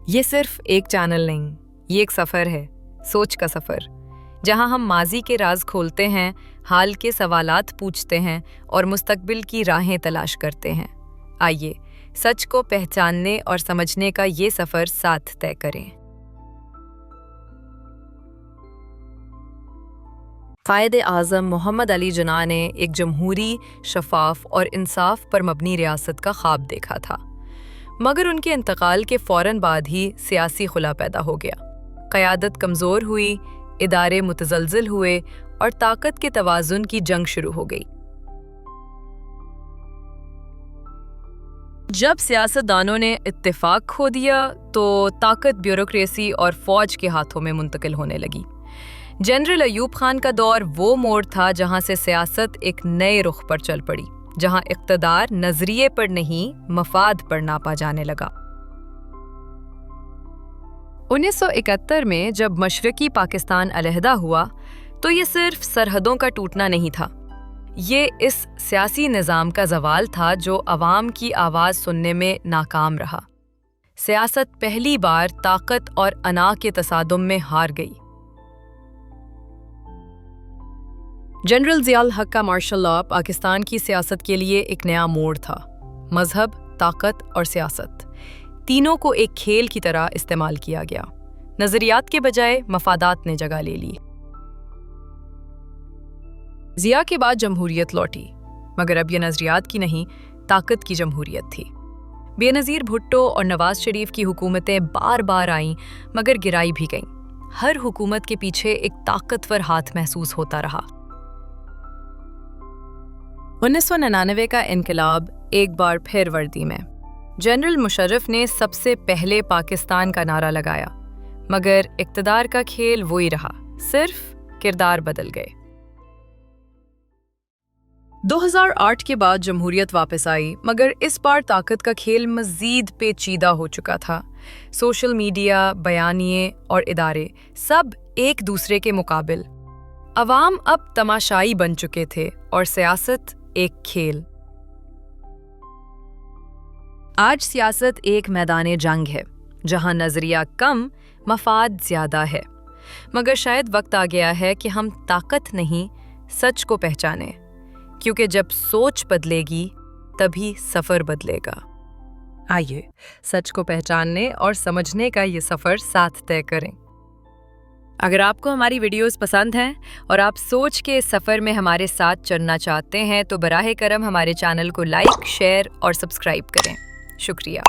یہ صرف ایک چینل نہیں، یہ ایک سفر ہے، سوچ کا سفر، جہاں ہم ماضی کے راز کھولتے ہیں، حال کے سوالات پوچھتے ہیں اور مستقبل کی راہیں تلاش کرتے ہیں۔ آئیے سچ کو پہچاننے اور سمجھنے کا یہ سفر ساتھ طے کریں۔ قائد اعظم محمد علی جناح نے ایک جمہوری، شفاف اور انصاف پر مبنی ریاست کا خواب دیکھا تھا، مگر ان کے انتقال کے فوراً بعد ہی سیاسی خلا پیدا ہو گیا۔ قیادت کمزور ہوئی، ادارے متزلزل ہوئے اور طاقت کے توازن کی جنگ شروع ہو گئی۔ جب سیاستدانوں نے اتفاق کھو دیا تو طاقت بیوروکریسی اور فوج کے ہاتھوں میں منتقل ہونے لگی۔ جنرل ایوب خان کا دور وہ موڑ تھا جہاں سے سیاست ایک نئے رخ پر چل پڑی، جہاں اقتدار نظریے پر نہیں مفاد پر ناپا جانے لگا۔ 1971 میں جب مشرقی پاکستان علیحدہ ہوا تو یہ صرف سرحدوں کا ٹوٹنا نہیں تھا، یہ اس سیاسی نظام کا زوال تھا جو عوام کی آواز سننے میں ناکام رہا۔ سیاست پہلی بار طاقت اور انا کے تصادم میں ہار گئی۔ جنرل ضیاء الحق کا مارشل لاء پاکستان کی سیاست کے لیے ایک نیا موڑ تھا۔ مذہب، طاقت اور سیاست تینوں کو ایک کھیل کی طرح استعمال کیا گیا۔ نظریات کے بجائے مفادات نے جگہ لے لی۔ ضیاء کے بعد جمہوریت لوٹی، مگر اب یہ نظریات کی نہیں، طاقت کی جمہوریت تھی۔ بے نظیر بھٹو اور نواز شریف کی حکومتیں بار بار آئیں مگر گرائی بھی گئیں۔ ہر حکومت کے پیچھے ایک طاقتور ہاتھ محسوس ہوتا رہا۔ 1999 کا انقلاب ایک بار پھر وردی میں۔ جنرل مشرف نے سب سے پہلے پاکستان کا نعرہ لگایا، مگر اقتدار کا کھیل وہی رہا، صرف کردار بدل گئے۔ 2008 کے بعد جمہوریت واپس آئی، مگر اس بار طاقت کا کھیل مزید پیچیدہ ہو چکا تھا۔ سوشل میڈیا، بیانیے اور ادارے سب ایک دوسرے کے مقابل۔ عوام اب تماشائی بن چکے تھے اور سیاست ایک کھیل۔ آج سیاست ایک میدان جنگ ہے، جہاں نظریہ کم، مفاد زیادہ ہے۔ مگر شاید وقت آ گیا ہے کہ ہم طاقت نہیں، سچ کو پہچانیں، کیونکہ جب سوچ بدلے گی تبھی سفر بدلے گا۔ آئیے سچ کو پہچاننے اور سمجھنے کا یہ سفر ساتھ طے کریں۔ اگر آپ کو ہماری ویڈیوز پسند ہیں اور آپ سوچ کے سفر میں ہمارے ساتھ چلنا چاہتے ہیں تو براہ کرم ہمارے چینل کو لائک، شیئر اور سبسکرائب کریں۔ شکریہ۔